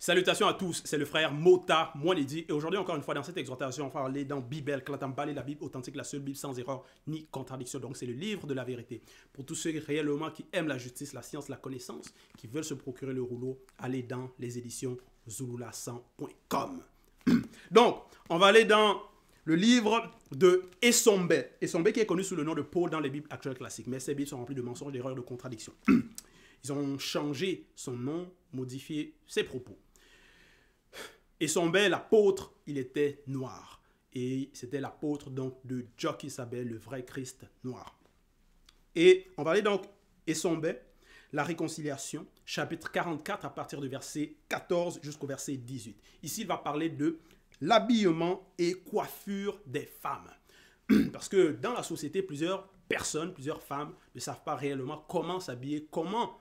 Salutations à tous, c'est le frère Mota Mouanedi et aujourd'hui encore une fois dans cette exhortation on va aller dans Bible, Klatambali, la Bible authentique, la seule Bible sans erreur ni contradiction. Donc c'est le livre de la vérité. Pour tous ceux réellement qui aiment la justice, la science, la connaissance, qui veulent se procurer le rouleau, allez dans les éditions zulula100.com. Donc on va aller dans le livre de Essombe. Essombe qui est connu sous le nom de Paul dans les Bibles actuelles classiques. Mais ces Bibles sont remplies de mensonges, d'erreurs, de contradictions. Ils ont changé son nom, modifié ses propos. Essombe, l'apôtre, il était noir. Et c'était l'apôtre donc de Jock Sabel, le vrai Christ noir. Et on va aller donc Essombe, la réconciliation, chapitre 44 à partir du verset 14 jusqu'au verset 18. Ici, il va parler de l'habillement et coiffure des femmes. Parce que dans la société, plusieurs personnes, plusieurs femmes ne savent pas réellement comment s'habiller, comment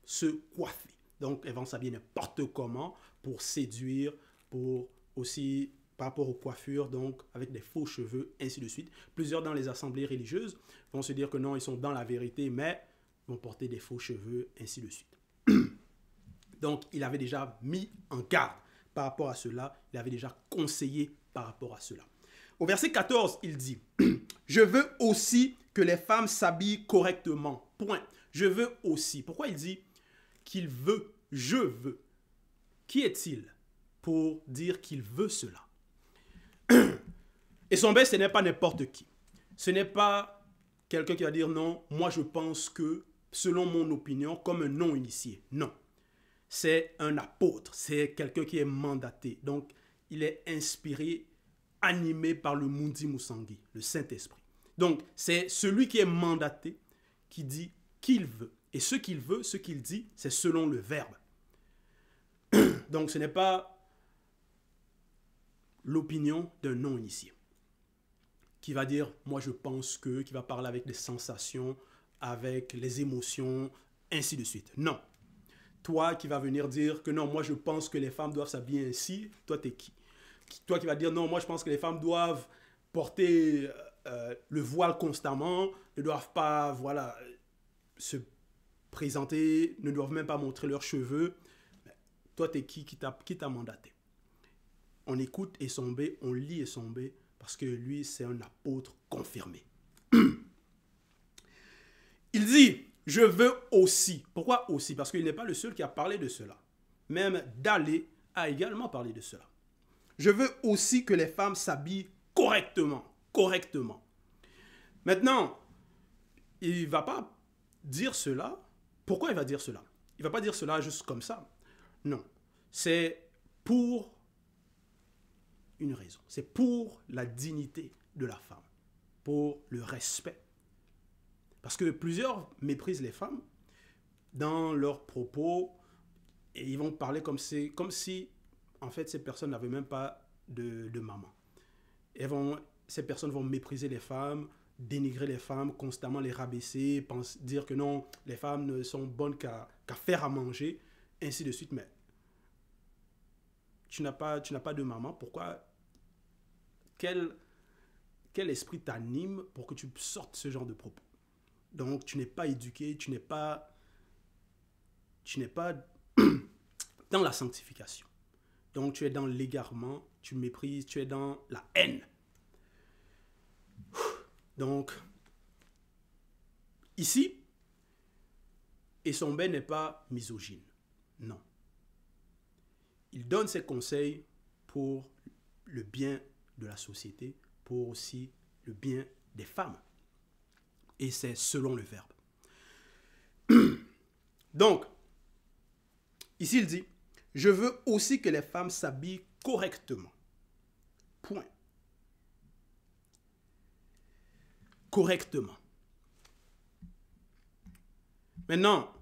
se coiffer. Donc, elles vont s'habiller n'importe comment pour séduire, pour aussi par rapport aux coiffures, donc avec des faux cheveux, ainsi de suite. Plusieurs dans les assemblées religieuses vont se dire que non, ils sont dans la vérité, mais vont porter des faux cheveux, ainsi de suite. Donc, il avait déjà mis en garde par rapport à cela. Il avait déjà conseillé par rapport à cela. Au verset 14, il dit « Je veux aussi que les femmes s'habillent correctement. » Point. Je veux aussi. Pourquoi il dit qu'il veut, je veux? Qui est-il pour dire qu'il veut cela? Et son ce n'est pas n'importe qui. Ce n'est pas quelqu'un qui va dire non, moi je pense que, selon mon opinion, comme un non-initié. Non. C'est un apôtre, c'est quelqu'un qui est mandaté. Donc, il est inspiré, animé par le Mundi Musangi, le Saint-Esprit. Donc, c'est celui qui est mandaté qui dit qu'il veut. Et ce qu'il veut, ce qu'il dit, c'est selon le verbe. Donc, ce n'est pas l'opinion d'un non-initié qui va dire, moi je pense que, qui va parler avec des sensations, avec les émotions, ainsi de suite. Non. Toi qui vas venir dire que non, moi je pense que les femmes doivent s'habiller ainsi, toi t'es qui? Toi qui vas dire non, moi je pense que les femmes doivent porter le voile constamment, ne doivent pas, voilà, se présenter, ne doivent même pas montrer leurs cheveux. Toi t'es qui t'a mandaté? On écoute Essombe, on lit Essombe, parce que lui, c'est un apôtre confirmé. Il dit, je veux aussi. Pourquoi aussi? Parce qu'il n'est pas le seul qui a parlé de cela. Même Dalé a également parlé de cela. Je veux aussi que les femmes s'habillent correctement. Correctement. Maintenant, il ne va pas dire cela. Pourquoi il va dire cela? Il ne va pas dire cela juste comme ça. Non. C'est pour une raison. C'est pour la dignité de la femme, pour le respect. Parce que plusieurs méprisent les femmes dans leurs propos et ils vont parler comme si en fait, ces personnes n'avaient même pas de maman. Ces personnes vont mépriser les femmes, dénigrer les femmes, constamment les rabaisser, dire que non, les femmes ne sont bonnes qu'à faire à manger, ainsi de suite. Mais tu n'as pas de maman, pourquoi? Quel esprit t'anime pour que tu sortes ce genre de propos? Donc, tu n'es pas éduqué, tu n'es pas dans la sanctification. Donc, tu es dans l'égarement, tu méprises, tu es dans la haine. Donc, ici, Essombe n'est pas misogyne. Non. Il donne ses conseils pour le bien de la société, pour aussi le bien des femmes. Et c'est selon le verbe. Donc, ici il dit, je veux aussi que les femmes s'habillent correctement. Point. Correctement. Maintenant,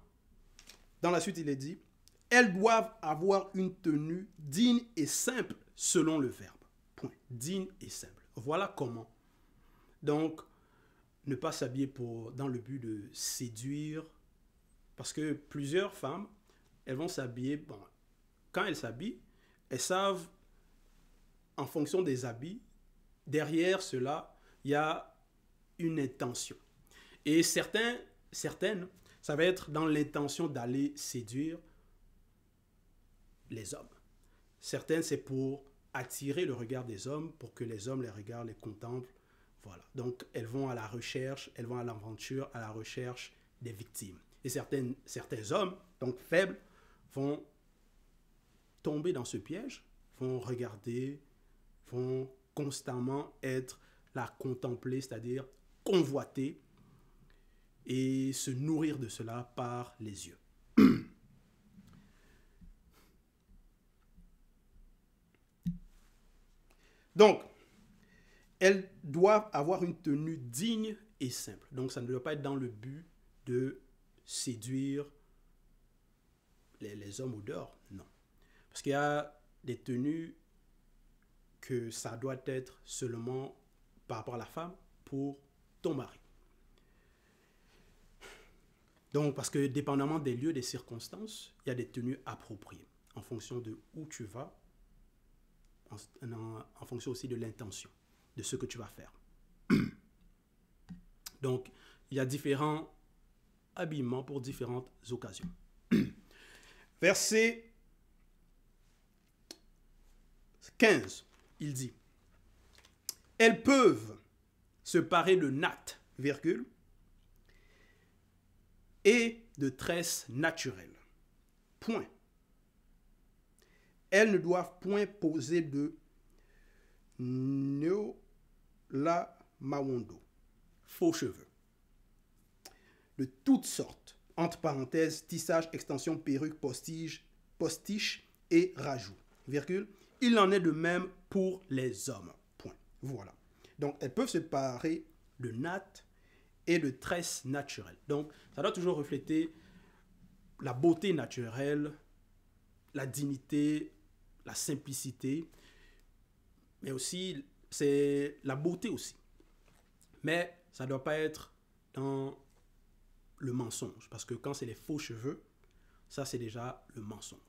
dans la suite, il est dit, elles doivent avoir une tenue digne et simple selon le verbe. Point. Digne et simple. Voilà comment. Donc, ne pas s'habiller dans le but de séduire. Parce que plusieurs femmes, elles vont s'habiller. Bon, quand elles s'habillent, elles savent, en fonction des habits, derrière cela, il y a une intention. Et certaines, ça va être dans l'intention d'aller séduire. les hommes. Certaines, c'est pour attirer le regard des hommes, pour que les hommes les regardent, les contemplent. Voilà. Donc, elles vont à la recherche, elles vont à l'aventure, à la recherche des victimes. Et certains hommes, donc faibles, vont tomber dans ce piège, vont regarder, vont constamment être là, contemplés, c'est-à-dire convoiter et se nourrir de cela par les yeux. Donc, elles doivent avoir une tenue digne et simple. Donc, ça ne doit pas être dans le but de séduire les hommes au dehors. Non. Parce qu'il y a des tenues que ça doit être seulement par rapport à la femme pour ton mari. Donc, parce que dépendamment des lieux, des circonstances, il y a des tenues appropriées en fonction de où tu vas, en fonction aussi de l'intention, de ce que tu vas faire. Donc, il y a différents habillements pour différentes occasions. Verset 15, il dit, « Elles peuvent se parer de nattes, virgule, et de tresses naturelles. Point. Elles ne doivent point poser de neolamawondo, faux cheveux, de toutes sortes, entre parenthèses, tissage, extension, perruque, postiche et rajout, virgule. Il en est de même pour les hommes. Point. Voilà. Donc, elles peuvent se parer de nattes et de tresses naturelles. Donc, ça doit toujours refléter la beauté naturelle, la dignité, la simplicité, mais aussi, c'est la beauté aussi. Mais ça ne doit pas être dans le mensonge, parce que quand c'est les faux cheveux, ça c'est déjà le mensonge.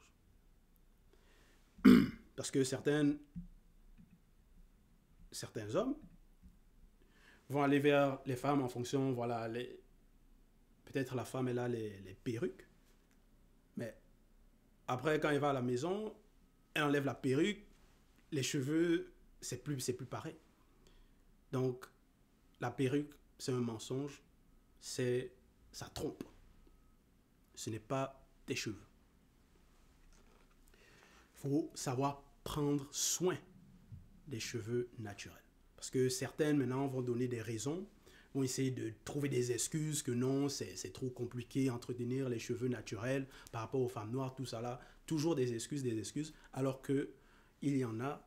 Parce que certains hommes vont aller vers les femmes en fonction, voilà, peut-être la femme elle a les perruques, mais après quand elle va à la maison, elle enlève la perruque, les cheveux, c'est plus pareil. Donc, la perruque, c'est un mensonge, ça trompe. Ce n'est pas tes cheveux. Il faut savoir prendre soin des cheveux naturels. Parce que certaines, maintenant, vont donner des raisons, vont essayer de trouver des excuses que non, c'est trop compliqué entretenir les cheveux naturels par rapport aux femmes noires, tout ça là. Toujours des excuses, alors qu'il y en a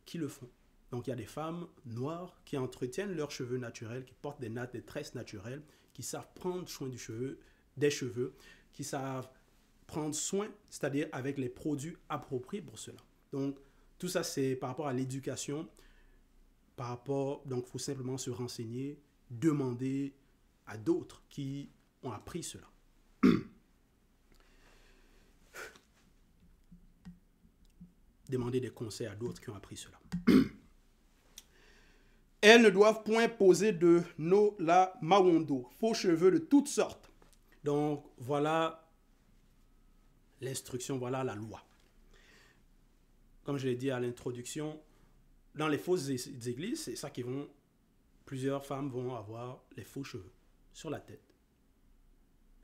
qui le font. Donc, il y a des femmes noires qui entretiennent leurs cheveux naturels, qui portent des nattes, des tresses naturelles, qui savent prendre soin des cheveux, qui savent prendre soin, c'est-à-dire avec les produits appropriés pour cela. Donc, tout ça, c'est par rapport à l'éducation, donc, il faut simplement se renseigner, demander à d'autres qui ont appris cela. Demander des conseils à d'autres qui ont appris cela. Elles ne doivent point poser de nolamawondo, faux cheveux de toutes sortes. Donc, voilà l'instruction, voilà la loi. Comme je l'ai dit à l'introduction, dans les fausses églises, c'est ça plusieurs femmes vont avoir les faux cheveux sur la tête.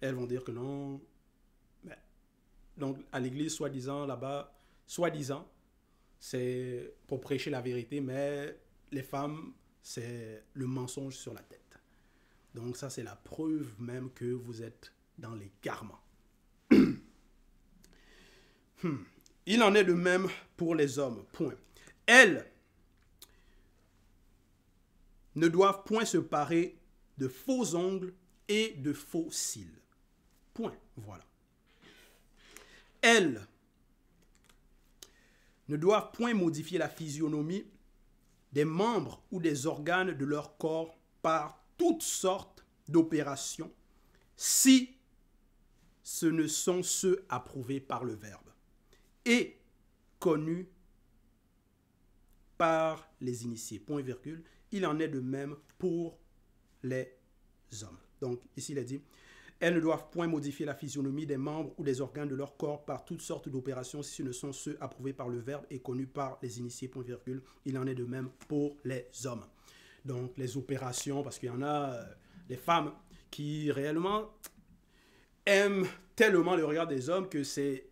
Elles vont dire que non. Mais, donc, à l'église, soi-disant, là-bas, c'est pour prêcher la vérité, mais les femmes, c'est le mensonge sur la tête. Donc, ça, c'est la preuve même que vous êtes dans l'égarement. Il en est de même pour les hommes. Point. Elles ne doivent point se parer de faux ongles et de faux cils. Point. Voilà. Elles ne doivent point modifier la physionomie des membres ou des organes de leur corps par toutes sortes d'opérations, si ce ne sont ceux approuvés par le Verbe et connus par les initiés. Point virgule. Il en est de même pour les hommes. Donc, ici, il a dit, Elles ne doivent point modifier la physionomie des membres ou des organes de leur corps par toutes sortes d'opérations si ce ne sont ceux approuvés par le Verbe et connus par les initiés, point virgule. Il en est de même pour les hommes. Donc les opérations, parce qu'il y en a des femmes qui réellement aiment tellement le regard des hommes que c'est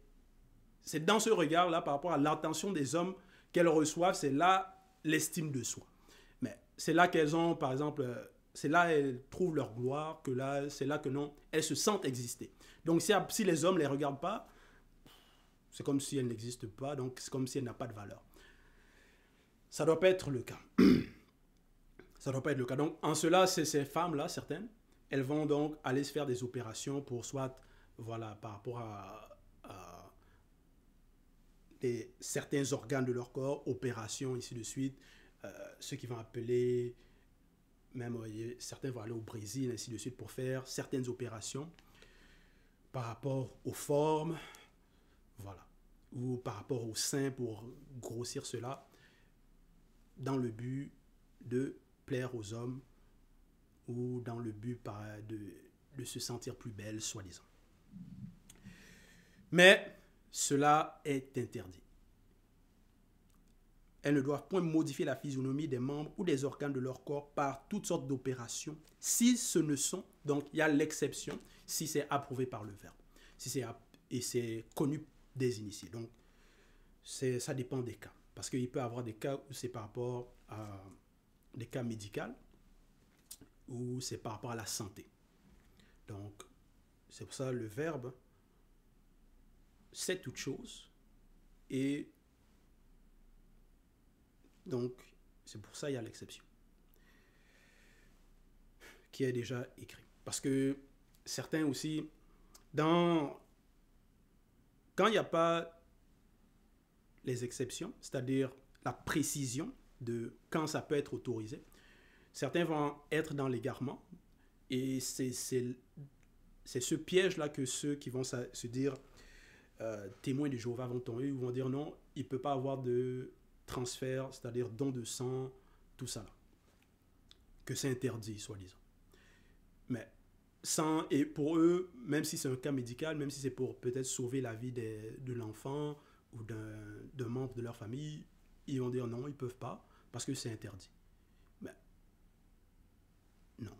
dans ce regard-là, par rapport à l'attention des hommes qu'elles reçoivent, c'est là l'estime de soi. Mais c'est là qu'elles ont, par exemple, c'est là elles trouvent leur gloire, que là, c'est là que non, elles se sentent exister. Donc si les hommes ne les regardent pas, c'est comme si elles n'existent pas, donc c'est comme si elles n'ont pas de valeur. Ça ne doit pas être le cas. Ça ne doit pas être le cas. Donc en cela, ces femmes-là, certaines, elles vont donc aller se faire des opérations pour soit, voilà, par rapport à certains organes de leur corps, opérations, ainsi de suite, ceux qui vont appeler, même certains vont aller au Brésil, ainsi de suite, pour faire certaines opérations par rapport aux formes, voilà, ou par rapport au sein pour grossir cela, dans le but de plaire aux hommes ou dans le but de se sentir plus belle, soi-disant. Mais cela est interdit. Elles ne doivent point modifier la physionomie des membres ou des organes de leur corps par toutes sortes d'opérations, si ce ne sont, donc il y a l'exception, si c'est approuvé par le Verbe, et c'est connu des initiés. Donc, ça dépend des cas. Parce qu'il peut y avoir des cas où c'est par rapport à des cas médicaux, ou c'est par rapport à la santé. Donc, c'est pour ça le Verbe, c'est toute chose, et donc, c'est pour ça qu'il y a l'exception qui est déjà écrit. Parce que certains aussi, quand il n'y a pas les exceptions, c'est-à-dire la précision de quand ça peut être autorisé, certains vont être dans l'égarement. Et c'est ce piège-là que ceux qui vont se dire témoins de Jéhovah vont tomber, ils vont dire non, il ne peut pas avoir de transfert, c'est-à-dire don de sang, tout ça là. Que c'est interdit, soi-disant. Mais et pour eux, même si c'est un cas médical, même si c'est pour peut-être sauver la vie de l'enfant ou d'un membre de leur famille, ils vont dire non, ils ne peuvent pas, parce que c'est interdit. Mais non.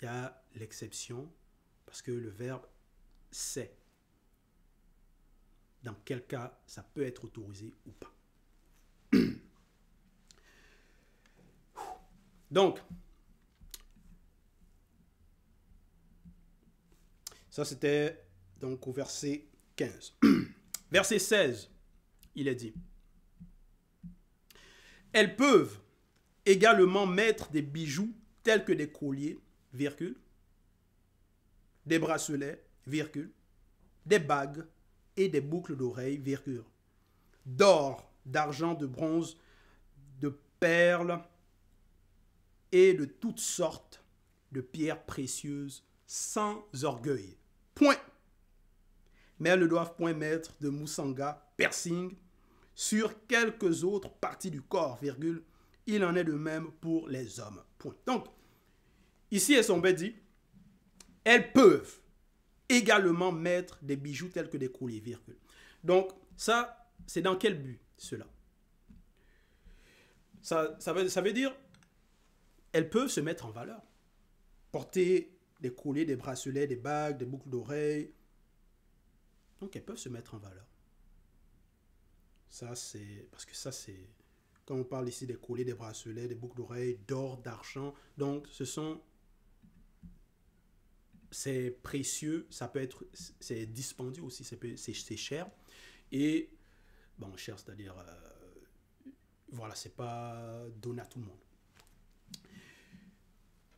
Il y a l'exception, parce que le Verbe sait dans quel cas ça peut être autorisé ou pas. Donc, ça c'était donc au verset 15. Verset 16, il est dit, elles peuvent également mettre des bijoux tels que des colliers, virgule, des bracelets, virgule, des bagues et des boucles d'oreilles, virgule, d'or, d'argent, de bronze, de perles et de toutes sortes de pierres précieuses sans orgueil. Point. Mais elles ne doivent point mettre de moussanga, piercing, sur quelques autres parties du corps, virgule. Il en est de même pour les hommes. Point. Donc, ici, elles sont bien dit, elles peuvent également mettre des bijoux tels que des colliers, virgule. Donc, ça, c'est dans quel but, cela? Ça veut dire, elles peuvent se mettre en valeur. Porter des colliers, des bracelets, des bagues, des boucles d'oreilles. Donc, elles peuvent se mettre en valeur. Ça, c'est... Parce que ça, c'est... Quand on parle ici des colliers, des bracelets, des boucles d'oreilles, d'or, d'argent. Donc, c'est précieux, ça peut être... C'est dispendieux aussi, c'est cher. Et, bon, cher, c'est-à-dire... voilà, c'est pas donné à tout le monde.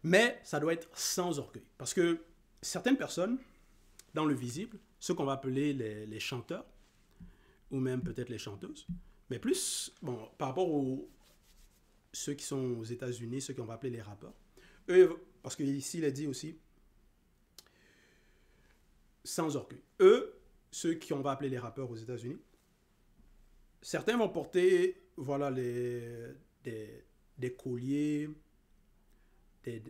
Mais ça doit être sans orgueil. Parce que certaines personnes, dans le visible, ceux qu'on va appeler les chanteurs, ou même peut-être les chanteuses, mais plus, bon, par rapport aux ceux qui sont aux États-Unis, ceux qu'on va appeler les rappeurs, eux, parce qu'ici il est dit aussi, sans orgueil. Eux, ceux qu'on va appeler les rappeurs aux États-Unis, certains vont porter, voilà, des colliers,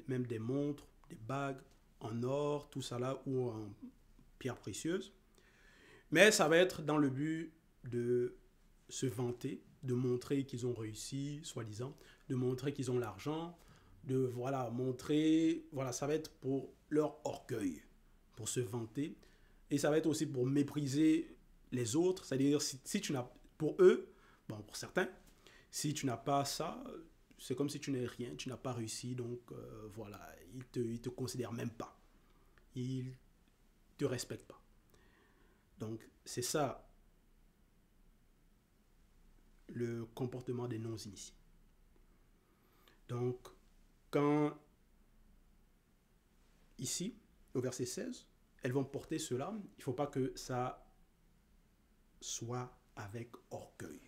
même des montres, des bagues en or, tout ça là, ou en pierres précieuses. Mais ça va être dans le but de se vanter, de montrer qu'ils ont réussi, soi-disant, de montrer qu'ils ont l'argent, de voilà, montrer, voilà, ça va être pour leur orgueil, pour se vanter. Et ça va être aussi pour mépriser les autres, c'est-à-dire si tu n'as, pour eux, bon, pour certains, si tu n'as pas ça, c'est comme si tu n'es rien, tu n'as pas réussi, donc voilà, ils te considèrent même pas. Ils te respectent pas. Donc c'est ça le comportement des non-initiés. Donc quand ici, au verset 16, elles vont porter cela, il ne faut pas que ça soit avec orgueil.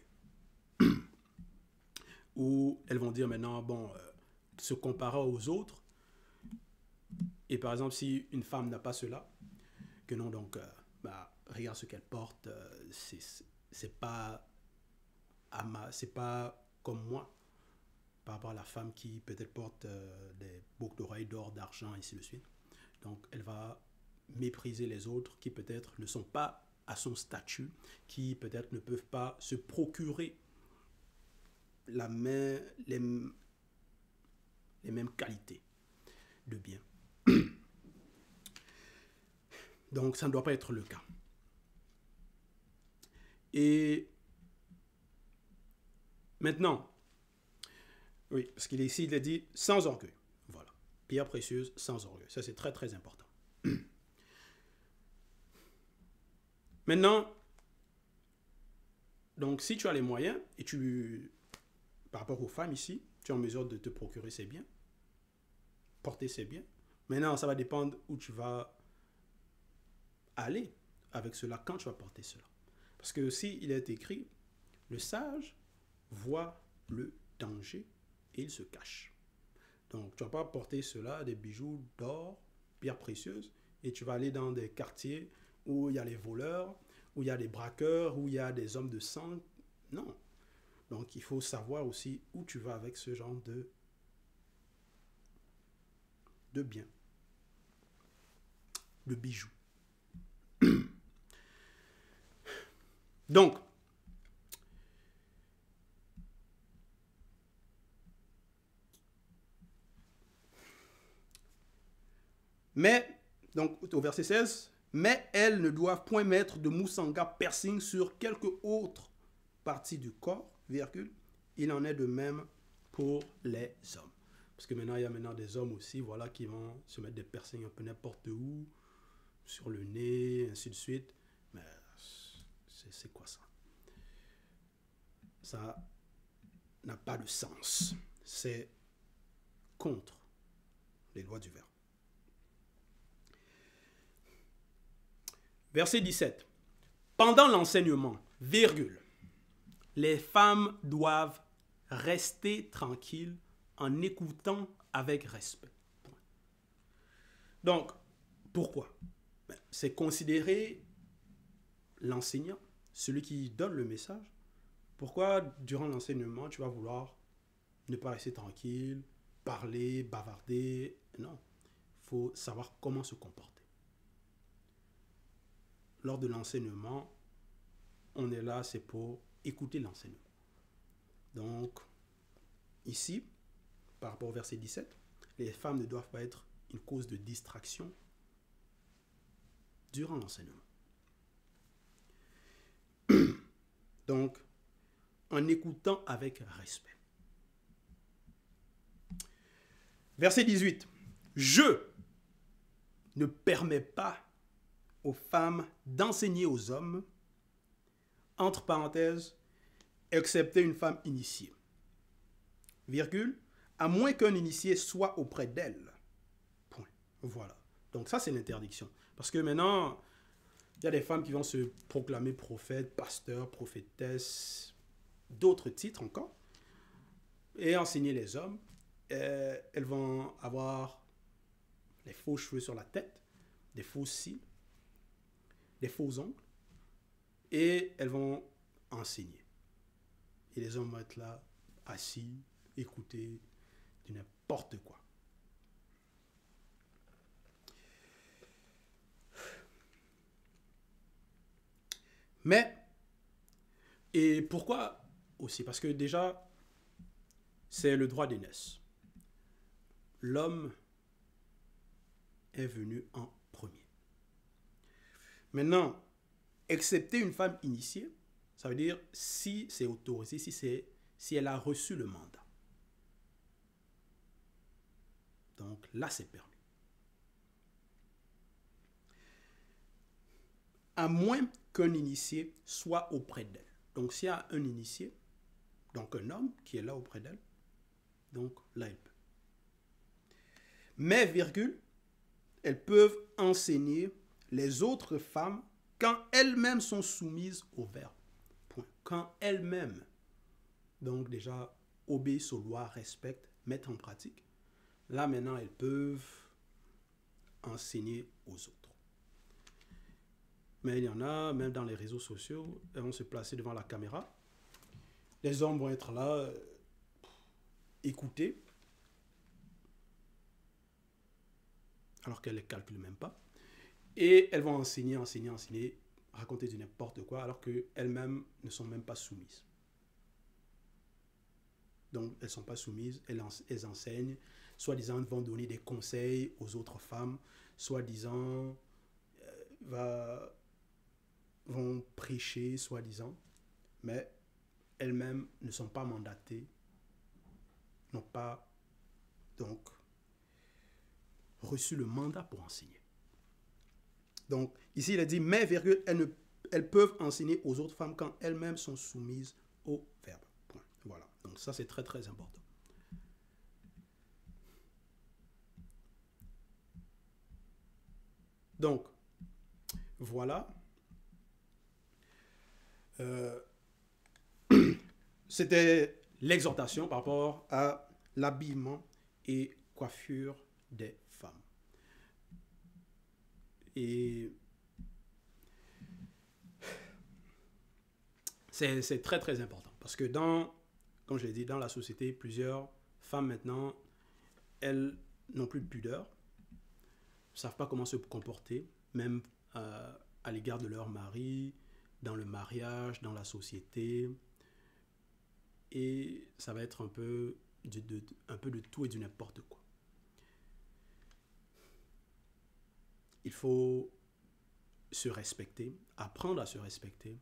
Ou elles vont dire maintenant, bon, se comparer aux autres. Et par exemple, si une femme n'a pas cela, que non, donc, regarde ce qu'elle porte, c'est pas c'est pas comme moi, par rapport à la femme qui peut-être porte des boucles d'oreilles d'or, d'argent, et ainsi de suite. Donc, elle va mépriser les autres qui peut-être ne sont pas à son statut, qui peut-être ne peuvent pas se procurer les mêmes qualités de bien. Donc, ça ne doit pas être le cas. Et maintenant, oui, parce qu'il est ici, il a dit sans orgueil. Voilà. Pierre précieuse, sans orgueil. Ça, c'est très, très important. Maintenant, donc, si tu as les moyens et par rapport aux femmes ici, tu es en mesure de te procurer ces biens, porter ces biens. Maintenant, ça va dépendre où tu vas aller avec cela, quand tu vas porter cela. Parce que si il est écrit, le sage voit le danger et il se cache. Donc, tu ne vas pas porter cela, des bijoux d'or, pierres précieuses, et tu vas aller dans des quartiers où il y a les voleurs, où il y a des braqueurs, où il y a des hommes de sang. Non. Donc, il faut savoir aussi où tu vas avec ce genre de biens, de bijoux. Donc, mais, donc au verset 16, mais elles ne doivent point mettre de moussanga piercing sur quelque autre partie du corps, virgule. Il en est de même pour les hommes. Parce que maintenant, il y a maintenant des hommes aussi, voilà, qui vont se mettre des piercings un peu n'importe où, sur le nez, ainsi de suite. Mais c'est quoi ça? Ça n'a pas de sens. C'est contre les lois du verbe. Verset 17. Pendant l'enseignement, virgule, les femmes doivent rester tranquilles en écoutant avec respect. Donc, pourquoi? C'est considérer l'enseignant, celui qui donne le message. Pourquoi, durant l'enseignement, tu vas vouloir ne pas rester tranquille, parler, bavarder? Non, il faut savoir comment se comporter. Lors de l'enseignement, on est là, c'est pour écouter l'enseignement. Donc, ici, par rapport au verset 17, les femmes ne doivent pas être une cause de distraction durant l'enseignement. Donc, en écoutant avec respect. Verset 18. Je ne permets pas aux femmes d'enseigner aux hommes, entre parenthèses, excepté une femme initiée. Virgule, à moins qu'un initié soit auprès d'elle. Point. Voilà. Donc ça, c'est l'interdiction. Parce que maintenant, il y a des femmes qui vont se proclamer prophètes, pasteurs, prophétesses, d'autres titres encore, et enseigner les hommes. Elles vont avoir les faux cheveux sur la tête, des faux cils, des faux ongles, et elles vont enseigner. Et les hommes vont être là, assis, écouter de n'importe quoi. Mais, et pourquoi aussi? Parce que déjà, c'est le droit d'aînesse. L'homme est venu en premier. Maintenant, excepté une femme initiée, ça veut dire si c'est autorisé, si elle a reçu le mandat. Donc là, c'est permis. À moins qu'un initié soit auprès d'elle. Donc s'il y a un initié, donc un homme qui est là auprès d'elle, donc là, elle peut. Mais, virgule, elles peuvent enseigner les autres femmes quand elles-mêmes sont soumises au verbe. Point. Quand elles-mêmes, donc déjà, obéissent aux lois, respectent, mettent en pratique. Là, maintenant, elles peuvent enseigner aux autres. Mais il y en a, même dans les réseaux sociaux, elles vont se placer devant la caméra. Les hommes vont être là, écouter, alors qu'elles ne les calculent même pas. Et elles vont enseigner, raconter du n'importe quoi, alors qu'elles-mêmes ne sont même pas soumises. Donc, elles ne sont pas soumises, elles enseignent, soi-disant, vont donner des conseils aux autres femmes, soi-disant, vont prêcher, soi-disant, mais elles-mêmes ne sont pas mandatées, n'ont pas, donc, reçu le mandat pour enseigner. Donc, ici, il a dit, mais, virgule, elles peuvent enseigner aux autres femmes quand elles-mêmes sont soumises au verbe. Point. Voilà. Donc, ça, c'est très, très important. Donc, voilà. C'était l'exhortation par rapport à l'habillement et coiffure des femmes. Et c'est très très important parce que comme je l'ai dit, dans la société, plusieurs femmes maintenant, elles n'ont plus de pudeur, ne savent pas comment se comporter, même à l'égard de leur mari, dans le mariage, dans la société. Et ça va être un peu de tout et du n'importe quoi. Il faut se respecter, apprendre à se respecter,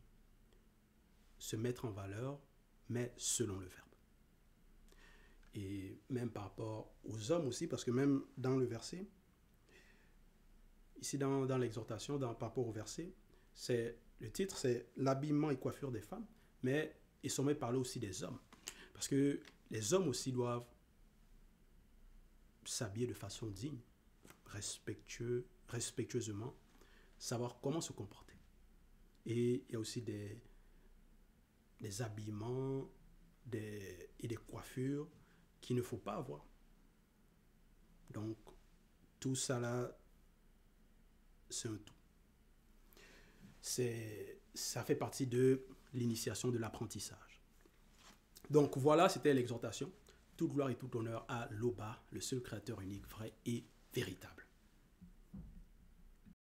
se mettre en valeur, mais selon le verbe. Et même par rapport aux hommes aussi, parce que même dans le verset, ici dans l'exhortation, par rapport au verset, le titre c'est l'habillement et coiffure des femmes, mais il sont même parlé aussi des hommes. Parce que les hommes aussi doivent s'habiller de façon digne, respectueusement, savoir comment se comporter. Et il y a aussi des habillements et des coiffures qu'il ne faut pas avoir. Donc, tout ça là, c'est un tout. Ça fait partie de l'initiation de l'apprentissage. Donc voilà, c'était l'exhortation. Toute gloire et tout honneur à l'Oba, le seul créateur unique, vrai et véritable.